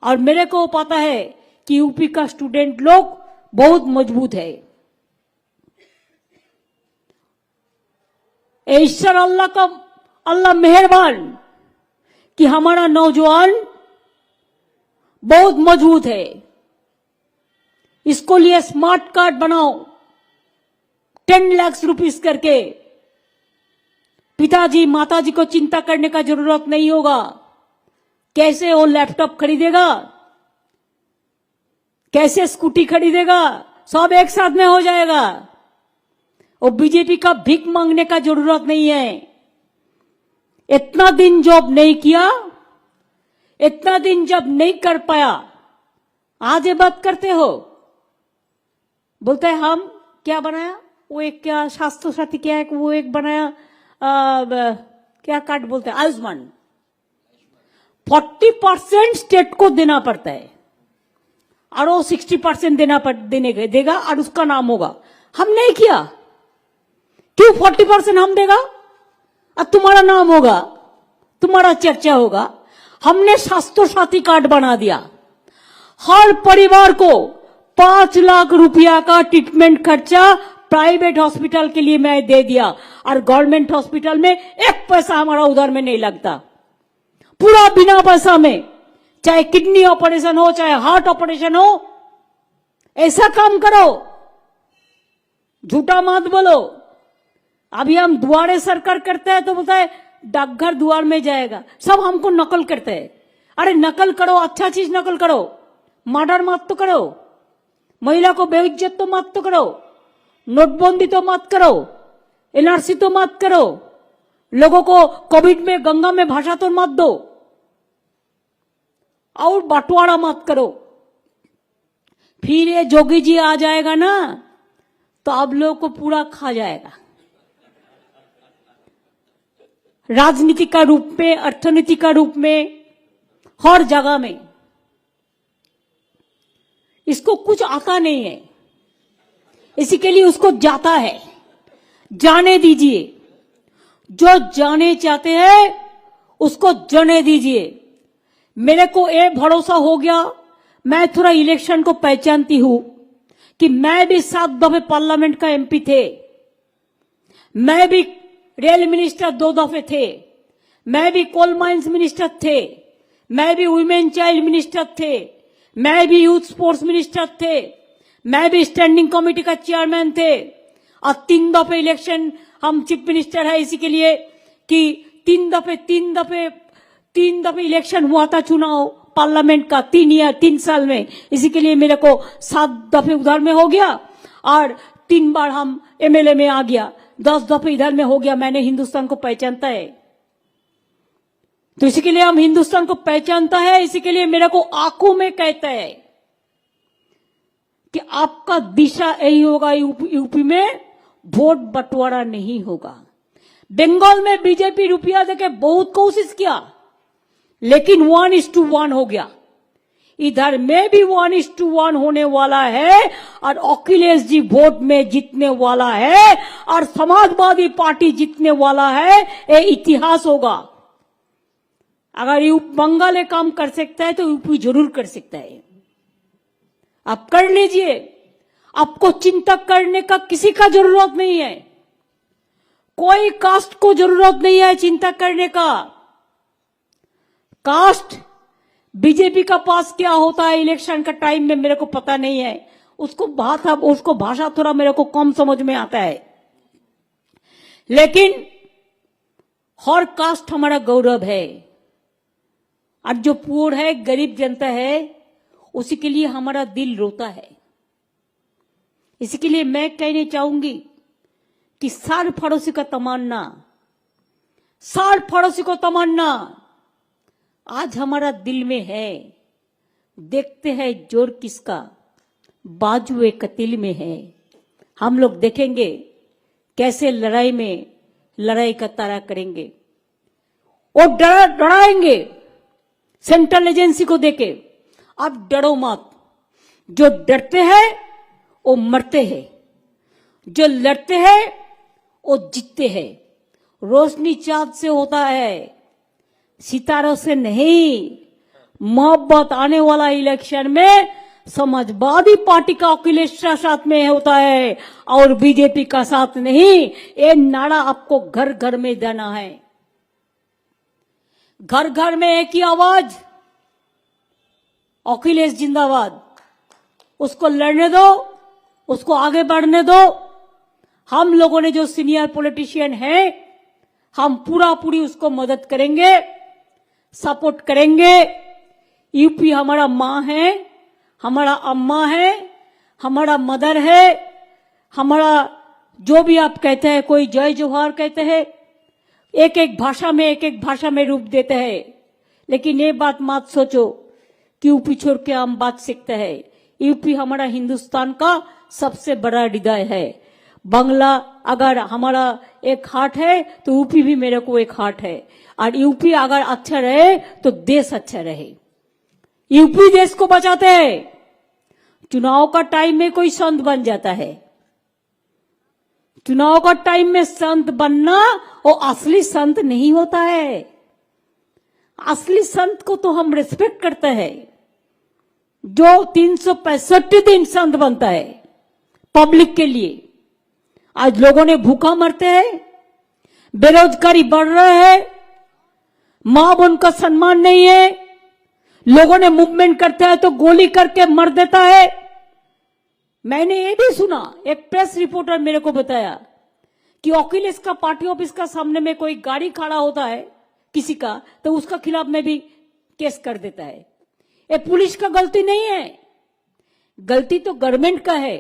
और मेरे को पता है कि यूपी का स्टूडेंट लोग बहुत मजबूत है। ईश्वर अल्लाह मेहरबान कि हमारा नौजवान बहुत मजबूत है। इसको लिए स्मार्ट कार्ड बनाओ 10 लाख रुपीस करके। पिताजी माताजी को चिंता करने का जरूरत नहीं होगा। कैसे वो लैपटॉप खरीदेगा, कैसे स्कूटी खरीदेगा, सब एक साथ में हो जाएगा। और बीजेपी का भीख मांगने का जरूरत नहीं है। इतना दिन जॉब नहीं किया, इतना दिन जब नहीं कर पाया, आज ये बात करते हो। बोलते हैं हम क्या बनाया, वो एक क्या स्वास्थ्य साथी क्या है, वो एक बनाया क्या कार्ड बोलते हैं, आयुष्मान। 40% स्टेट को देना पड़ता है और वो 60% देगा और उसका नाम होगा। हम नहीं किया, क्यों 40% हम देगा और तुम्हारा नाम होगा, तुम्हारा चर्चा होगा। हमने स्वास्थ्य साथी कार्ड बना दिया। हर परिवार को 5 लाख रुपया का ट्रीटमेंट खर्चा प्राइवेट हॉस्पिटल के लिए मैं दे दिया, और गवर्नमेंट हॉस्पिटल में 1 पैसा हमारा उधर में नहीं लगता, पूरा बिना पैसा में। चाहे किडनी ऑपरेशन हो, चाहे हार्ट ऑपरेशन हो, ऐसा काम करो, झूठा मत बोलो। अभी हम दुआरे सरकार करते हैं तो बोलता है डाकघर द्वार में जाएगा, सब हमको नकल करते हैं। अरे नकल करो, अच्छा चीज नकल करो, मर्डर मत तो करो, महिला को बेइज्जत तो मत तो करो, नोटबंदी तो मत करो, एनआरसी तो मत करो, लोगों को कोविड में गंगा में भाषा तो मत दो, और बंटवारा मत करो। फिर ये जोगी जी आ जाएगा ना, तो आप लोगों को पूरा खा जाएगा। राजनीति का रूप में, अर्थनीति का रूप में, हर जगह में। इसको कुछ आता नहीं है, इसी के लिए उसको जाता है। जाने दीजिए, जो जाने चाहते हैं उसको जाने दीजिए। मेरे को ये भरोसा हो गया, मैं थोड़ा इलेक्शन को पहचानती हूं कि मैं भी 7 दफे पार्लियामेंट का एमपी थे, मैं भी रेल मिनिस्टर 2 दफे थे, मैं भी कोल माइंस मिनिस्टर थे, मैं भी वुमेन चाइल्ड मिनिस्टर थे, मैं भी यूथ स्पोर्ट्स मिनिस्टर थे, मैं भी स्टैंडिंग कमेटी का चेयरमैन थे। और 3 दफे इलेक्शन हम चीफ मिनिस्टर है, इसी के लिए कि 3 दफे इलेक्शन हुआ था, चुनाव पार्लियामेंट का 3 साल में। इसी के लिए मेरे को 7 दफे उधर में हो गया और 3 बार हम एमएलए में आ गया, 10 दफे इधर में हो गया। मैंने हिंदुस्तान को पहचानता है, तो इसी के लिए हम हिंदुस्तान को पहचानता है। इसी के लिए मेरे को आंखों में कहता है कि आपका दिशा यही होगा, यूपी में वोट बंटवारा नहीं होगा। बंगाल में बीजेपी रुपया देके बहुत कोशिश किया, लेकिन 1:1 हो गया। इधर में भी 1:1 होने वाला है और अखिलेश जी वोट में जीतने वाला है और समाजवादी पार्टी जीतने वाला है। ये इतिहास होगा। अगर बंगाल काम कर सकता है तो यूपी जरूर कर सकता है। आप कर लीजिए, आपको चिंता करने का किसी का जरूरत नहीं है, कोई कास्ट को जरूरत नहीं है चिंता करने का। कास्ट बीजेपी का पास क्या होता है इलेक्शन का टाइम में मेरे को पता नहीं है, उसको भाषा थोड़ा मेरे को कम समझ में आता है, लेकिन हर कास्ट हमारा गौरव है। और जो पुअर है, गरीब जनता है, उसी के लिए हमारा दिल रोता है। इसी के लिए मैं कहना चाहूंगी कि सार फरोसी का तमन्ना आज हमारा दिल में है। देखते हैं जोर किसका बाजुए कतिल में है। हम लोग देखेंगे कैसे लड़ाई का तारा करेंगे और डराएंगे सेंट्रल एजेंसी को देके। अब डरो मत, जो डरते हैं वो मरते हैं, जो लड़ते हैं वो जीतते हैं। रोशनी चांद से होता है, सितारों से नहीं। मोहब्बत आने वाला इलेक्शन में समाजवादी पार्टी का अखिलेश साथ में होता है और बीजेपी का साथ नहीं। ये नारा आपको घर घर में देना है। घर घर में एक ही आवाज, अखिलेश जिंदाबाद। उसको लड़ने दो, उसको आगे बढ़ने दो। हम लोगों ने जो सीनियर पॉलिटिशियन है, हम पूरी उसको मदद करेंगे, सपोर्ट करेंगे। यूपी हमारा माँ है, हमारा अम्मा है, हमारा मदर है, हमारा जो भी आप कहते हैं, कोई जय जोहार कहते हैं, एक एक भाषा में रूप देते हैं। लेकिन ये बात मत सोचो कि यूपी छोड़ के हम बात सकते हैं। यूपी हमारा हिंदुस्तान का सबसे बड़ा हृदय है। बांग्ला अगर हमारा एक हार्ट है तो यूपी भी मेरे को एक हार्ट है। और यूपी अगर अच्छा रहे तो देश अच्छा रहे। यूपी देश को बचाते हैं। चुनाव का टाइम में कोई संत बन जाता है, चुनाव का टाइम में संत बनना वो असली संत नहीं होता है। असली संत को तो हम रिस्पेक्ट करते हैं, जो 365 दिन संत बनता है पब्लिक के लिए। आज लोगों ने भूखा मरते हैं, बेरोजगारी बढ़ रहा है, मां बहन का सम्मान नहीं है, लोगों ने मूवमेंट करता है तो गोली करके मर देता है। मैंने ये भी सुना, एक प्रेस रिपोर्टर मेरे को बताया कि अखिलेश का पार्टी ऑफिस का सामने में कोई गाड़ी खड़ा होता है किसी का, तो उसका खिलाफ में भी केस कर देता है। ये पुलिस का गलती नहीं है, गलती तो गवर्नमेंट का है,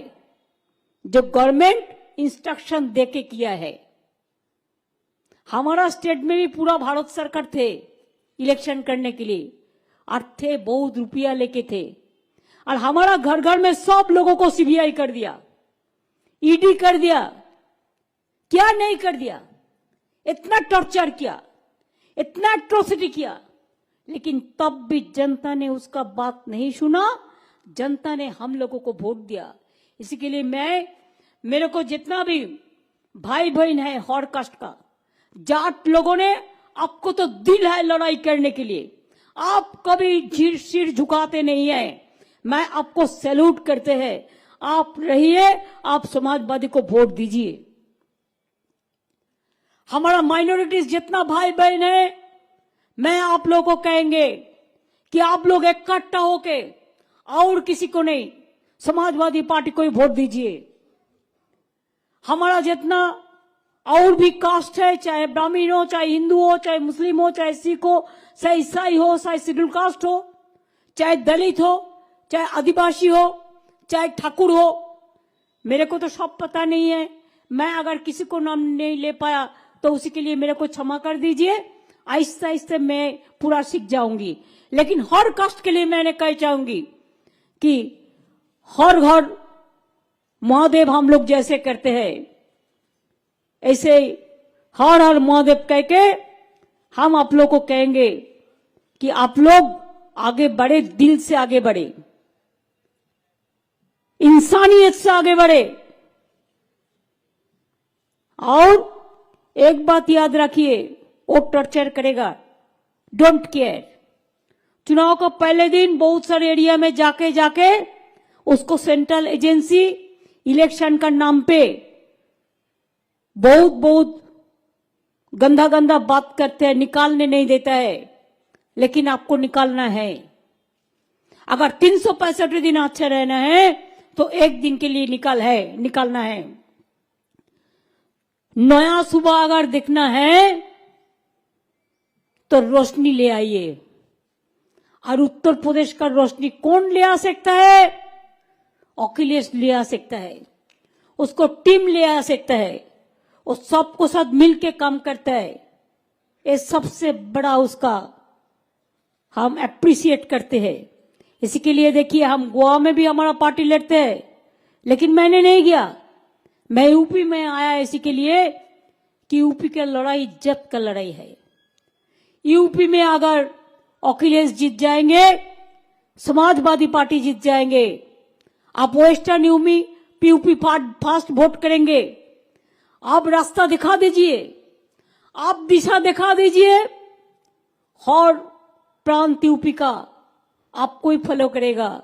जो गवर्नमेंट इंस्ट्रक्शन देके किया है। हमारा स्टेट में भी पूरा भारत सरकार थे इलेक्शन करने के लिए, और थे बहुत रुपया लेके थे, और हमारा घर घर में सब लोगों को सीबीआई कर दिया, ईडी कर दिया। क्या नहीं कर दिया, इतना टॉर्चर किया। इतना एट्रोसिटी किया, लेकिन तब भी जनता ने उसका बात नहीं सुना। जनता ने हम लोगों को वोट दिया। इसी के लिए मेरे को जितना भी भाई बहन है हर कास्ट का, जाट लोगों ने, आपको तो दिल है लड़ाई करने के लिए, आप कभी सिर झुकाते नहीं है। मैं आपको सैल्यूट करते हैं। आप रहिए, आप समाजवादी को वोट दीजिए। हमारा माइनॉरिटीज जितना भाई बहन है, मैं आप लोगों को कहेंगे कि आप लोग इकट्ठा होके, और किसी को नहीं, समाजवादी पार्टी को ही वोट दीजिए। हमारा जितना और भी कास्ट है, चाहे ब्राह्मण हो, चाहे हिंदू हो, चाहे मुस्लिम हो, चाहे सिख हो, चाहे ईसाई हो, चाहे शेड्यूल कास्ट हो, चाहे दलित हो, चाहे आदिवासी हो, चाहे ठाकुर हो, मेरे को तो सब पता नहीं है। मैं अगर किसी को नाम नहीं ले पाया तो उसी के लिए मेरे को क्षमा कर दीजिए। आहिस्ते आहिस्ते मैं पूरा सीख जाऊंगी। लेकिन हर कास्ट के लिए मैंने कह चाहूंगी कि हर घर महादेव हम लोग जैसे करते हैं, ऐसे हर हर महादेव कह के हम आप लोग को कहेंगे कि आप लोग आगे बढ़े, दिल से आगे बढ़े, इंसानियत से आगे बढ़े। और एक बात याद रखिए, वो टॉर्चर करेगा, डोंट केयर। चुनाव का पहले दिन बहुत सारे एरिया में जाके उसको सेंट्रल एजेंसी इलेक्शन का नाम पे बहुत गंदा बात करते हैं, निकालने नहीं देता है। लेकिन आपको निकालना है। अगर 365 दिन अच्छा रहना है तो एक दिन के लिए निकालना है। नया सुबह अगर देखना है तो रोशनी ले आइए। और उत्तर प्रदेश का रोशनी कौन ले आ सकता है? अखिलेश ले आ सकता है, उसको टीम ले आ सकता है, वो सबको साथ मिलके काम करता है। ये सबसे बड़ा उसका हम अप्रिशिएट करते हैं। इसी के लिए देखिए, हम गोवा में भी हमारा पार्टी लड़ते हैं, लेकिन मैंने नहीं गया। मैं यूपी में आया इसी के लिए कि यूपी की लड़ाई इज्जत का लड़ाई है। यूपी में अगर अखिलेश जीत जाएंगे, समाजवादी पार्टी जीत जाएंगे, आप वेस्टर्न यूपी फास्ट वोट करेंगे। आप रास्ता दिखा दीजिए, आप दिशा दिखा दीजिए। हर प्रांत यूपी का आपको ही फॉलो करेगा।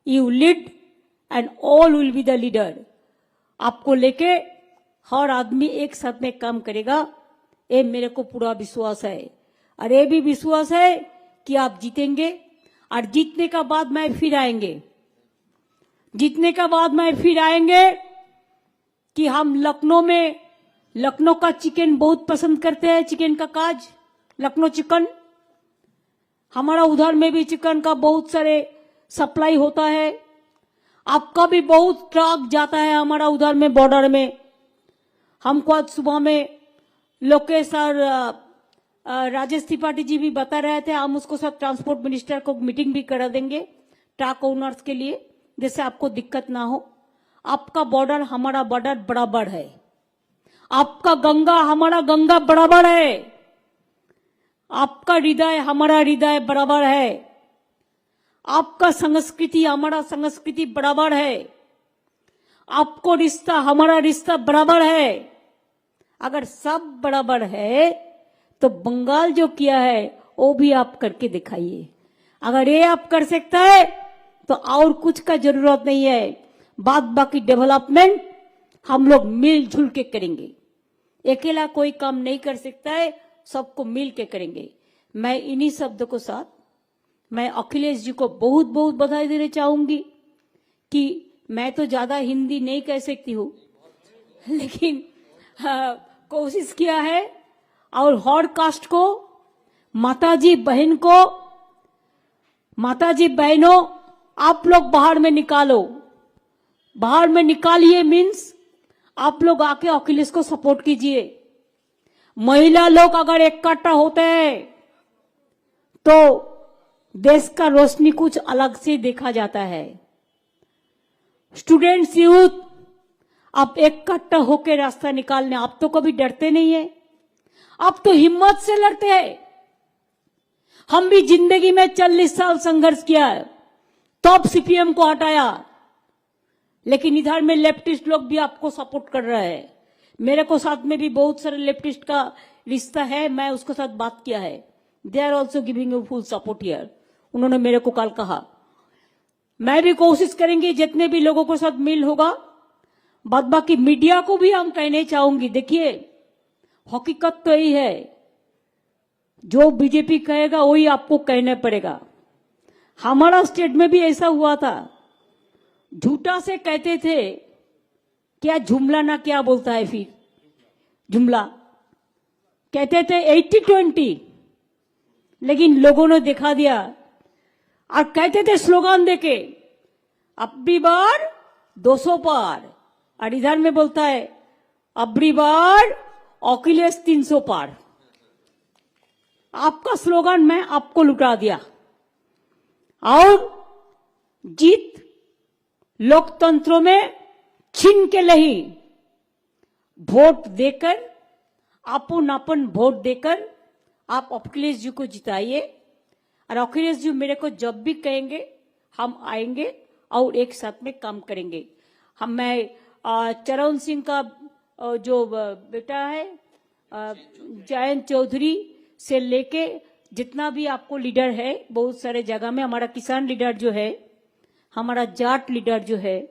You lead and all will be the leader. आपको लेके हर आदमी एक साथ में काम करेगा, ये मेरे को पूरा विश्वास है। और ये भी विश्वास है कि आप जीतेंगे। और जीतने का बाद में फिर आएंगे, कि हम लखनऊ का चिकन बहुत पसंद करते हैं। चिकन का काज, लखनऊ चिकन, हमारा उधर में भी चिकन का बहुत सारे सप्लाई होता है। आपका भी बहुत ट्रक जाता है हमारा उधर में, बॉर्डर में। हमको आज सुबह में लोकेश और राजेश त्रिपाठी जी भी बता रहे थे, हम उसको साथ ट्रांसपोर्ट मिनिस्टर को मीटिंग भी करा देंगे ट्रक ओनर्स के लिए, जिससे आपको दिक्कत ना हो। आपका बॉर्डर हमारा बॉर्डर बराबर है, आपका गंगा हमारा गंगा बराबर है, आपका हृदय हमारा हृदय बराबर है, आपका संस्कृति हमारा संस्कृति बराबर है, आपको रिश्ता हमारा रिश्ता बराबर है। अगर सब बराबर है तो बंगाल जो किया है वो भी आप करके दिखाइए। अगर ये आप कर सकता है तो और कुछ का जरूरत नहीं है। बाद बाकी डेवलपमेंट हम लोग मिलजुल के करेंगे। अकेला कोई काम नहीं कर सकता है, सबको मिल के करेंगे। मैं इन्हीं शब्दों को साथ मैं अखिलेश जी को बहुत बहुत बधाई देना चाहूंगी कि मैं तो ज्यादा हिंदी नहीं कह सकती हूँ, लेकिन कोशिश किया है। और हर कास्ट को, माताजी बहनों, आप लोग बाहर में निकालिए। मीन्स आप लोग आके अखिलेश को सपोर्ट कीजिए। महिला लोग अगर इकट्ठा होते हैं तो देश का रोशनी कुछ अलग से देखा जाता है। स्टूडेंट्स, यूथ, आप इकट्ठा होकर रास्ता निकालने, आप तो कभी डरते नहीं है, आप तो हिम्मत से लड़ते हैं। हम भी जिंदगी में 40 साल संघर्ष किया है, तब सीपीएम को हटाया। लेकिन इधर में लेफ्टिस्ट लोग भी आपको सपोर्ट कर रहे हैं। मेरे को साथ में भी बहुत सारे लेफ्टिस्ट का रिश्ता है, मैं उसके साथ बात किया है। They are also giving you full support here. उन्होंने मेरे को कल कहा, मैं भी कोशिश करेंगे जितने भी लोगों के साथ मिल होगा। बाद बाकी मीडिया को भी हम कहने चाहूंगी, देखिए हकीकत तो यही है, जो बीजेपी कहेगा वही आपको कहना पड़ेगा। हमारा स्टेट में भी ऐसा हुआ था, झूठा से कहते थे क्या जुमला ना क्या बोलता है, फिर जुमला कहते थे 80-20, लेकिन लोगों ने दिखा दिया और कहते थे स्लोगन देके अबरी बार 200 पार, और इधर में बोलता है अबरी बार अखिलेश 300 पार। आपका स्लोगन मैं आपको लुटा दिया। और जीत लोकतंत्रों में छीन के नहीं, वोट देकर, अपन वोट देकर आप अखिलेश जी को जिताइए। और अखिलेश जी मेरे को जब भी कहेंगे हम आएंगे और एक साथ में काम करेंगे। मैं चरण सिंह का जो बेटा है जयंत चौधरी से लेके जितना भी आपको लीडर है, बहुत सारे जगह में हमारा किसान लीडर जो है, हमारा जाट लीडर जो है,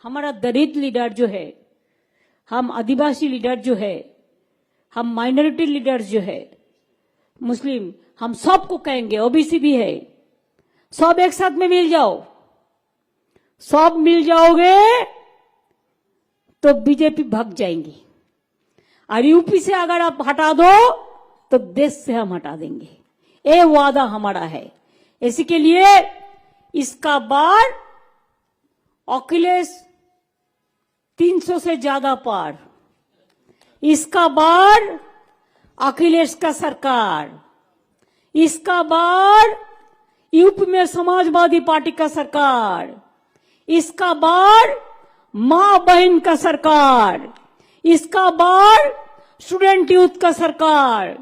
हमारा दलित लीडर जो है, हम आदिवासी लीडर जो है, हम माइनॉरिटी लीडर जो है, मुस्लिम, हम सबको कहेंगे, ओबीसी भी है, सब एक साथ में मिल जाओ। सब मिल जाओगे तो बीजेपी भाग जाएंगी। और यूपी से अगर आप हटा दो तो देश से हम हटा देंगे, ये वादा हमारा है। इसी के लिए इसका बार अखिलेश 300 से ज्यादा पार, इसका बार अखिलेश का सरकार, इसका बार यूपी में समाजवादी पार्टी का सरकार, इसका बार मां बहन का सरकार, इसका बार स्टूडेंट यूथ का सरकार,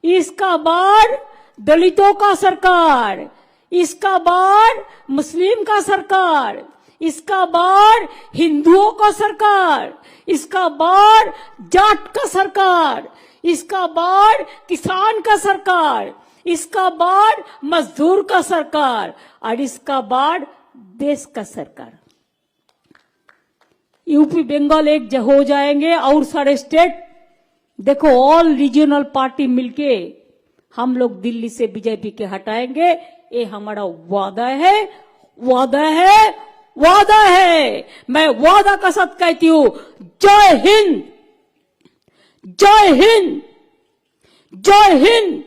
इसका बार दलितों का सरकार, इसका बार मुस्लिम का सरकार, इसका बार हिंदुओं का सरकार, इसका बार जाट का सरकार, इसका बार किसान का सरकार, इसका बार मजदूर का सरकार, और इसका बार देश का सरकार। यूपी बंगाल एक हो जाएंगे और सारे स्टेट, देखो ऑल रीजनल पार्टी मिलके हम लोग दिल्ली से बीजेपी के हटाएंगे। ये हमारा वादा है, वादा है, वादा है। मैं वादा का साथ कहती हूं, जय हिंद, जय हिंद, जय हिंद,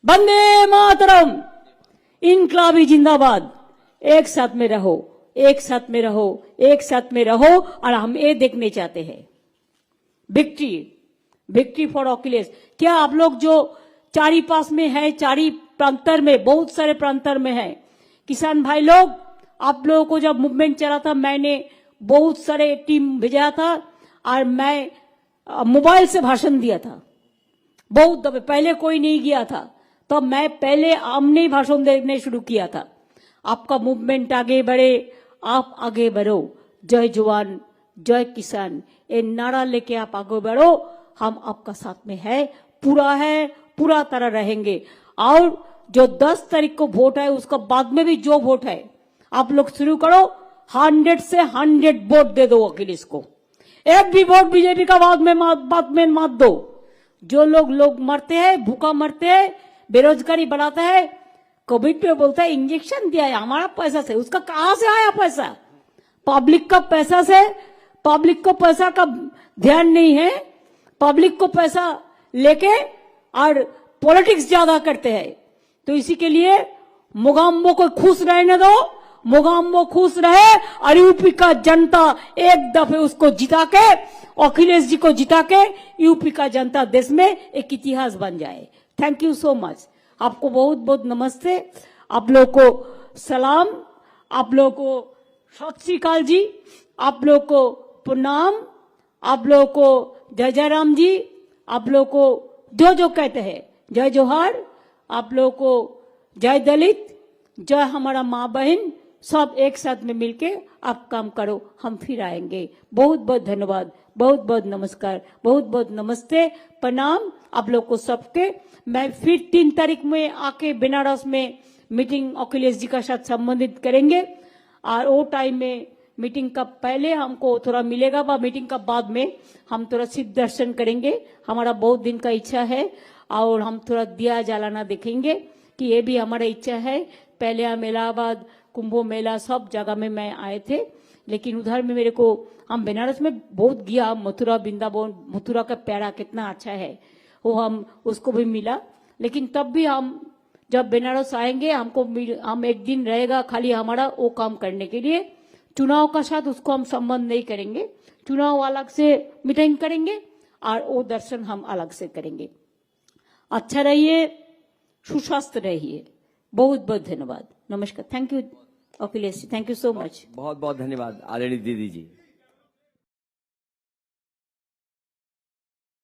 वंदे मातरम, इनकलाबी जिंदाबाद। एक साथ में रहो, एक साथ में रहो, एक साथ में रहो। और हम ये देखने चाहते हैं विक्ट्री, विक्ट्री फॉर अखिलेश। क्या आप लोग जो चारी पास में है, चारी प्रांतर में, बहुत सारे प्रांतर में है किसान भाई लोग, आप लोगों को जब मूवमेंट चला था मैंने बहुत सारे टीम भेजा था और मैं मोबाइल से भाषण दिया था बहुत दफे। पहले कोई नहीं गया था तो मैं पहले आमने भाषण देने शुरू किया था। आपका मूवमेंट आगे बढ़े, आप आगे बढ़ो। जय जवान जय किसान ये नारा लेके आप आगे बढ़ो। हम आपका साथ में है, पूरा तरह रहेंगे। और जो 10 तारीख को वोट है उसका बाद में भी जो वोट है आप लोग शुरू करो। 100 से 100 वोट दे दो अखिलेश को। एक भी वोट बीजेपी का बाद में मत दो। जो लोग मरते हैं, भूखा मरते हैं, बेरोजगारी बढ़ाता है, कोविड पे बोलता है इंजेक्शन दिया है हमारा पैसा से, उसका कहां से आया पैसा? पब्लिक का पैसा से। पब्लिक को पैसा का ध्यान नहीं है, पब्लिक को पैसा लेके और पॉलिटिक्स ज्यादा करते हैं। तो इसी के लिए मोगाम्बो को खुश रहने दो, मोगाम्बो खुश रहे और यूपी का जनता एक दफे उसको जिता के, अखिलेश जी को जिता के यूपी का जनता देश में एक इतिहास बन जाए। Thank you so much. आपको बहुत बहुत नमस्ते, आप लोग को सलाम, आप लोग को सत श्री अकाल जी, आप लोग को प्रणाम, आप लोग को जय जय राम जी, आप लोग को जो जो कहते हैं जय जोहार। आप लोगों को जय दलित, जय हमारा माँ बहन, सब एक साथ में मिलके आप काम करो, हम फिर आएंगे। बहुत बहुत धन्यवाद, बहुत बहुत नमस्कार, बहुत बहुत नमस्ते, प्रणाम आप लोग को सबके। मैं फिर 3 तारीख में आके बनारस में मीटिंग अखिलेश जी का साथ संबंधित करेंगे, और वो टाइम में मीटिंग का पहले हमको थोड़ा मिलेगा, व मीटिंग का बाद में हम थोड़ा सिद्ध दर्शन करेंगे। हमारा बहुत दिन का इच्छा है, और हम थोड़ा दिया जलाना देखेंगे कि ये भी हमारा इच्छा है। पहले हम इलाहाबाद, कुंभ मेला, सब जगह में मैं आए थे, लेकिन उधर में मेरे को, हम बनारस में बहुत गया, मथुरा वृंदावन, मथुरा का प्यारा कितना अच्छा है वो, हम उसको भी मिला। लेकिन तब भी हम जब बनारस आएंगे, हम एक दिन रहेगा खाली हमारा वो काम करने के लिए। चुनाव का साथ उसको हम संबंध नहीं करेंगे, चुनाव अलग से मीटिंग करेंगे और वो दर्शन हम अलग से करेंगे। अच्छा रहिए, सुस्वस्थ रहिए। बहुत बहुत धन्यवाद, नमस्कार, thank you Akhilesh ji, thank you so much. बहुत बहुत धन्यवाद आदरणीय दीदी जी।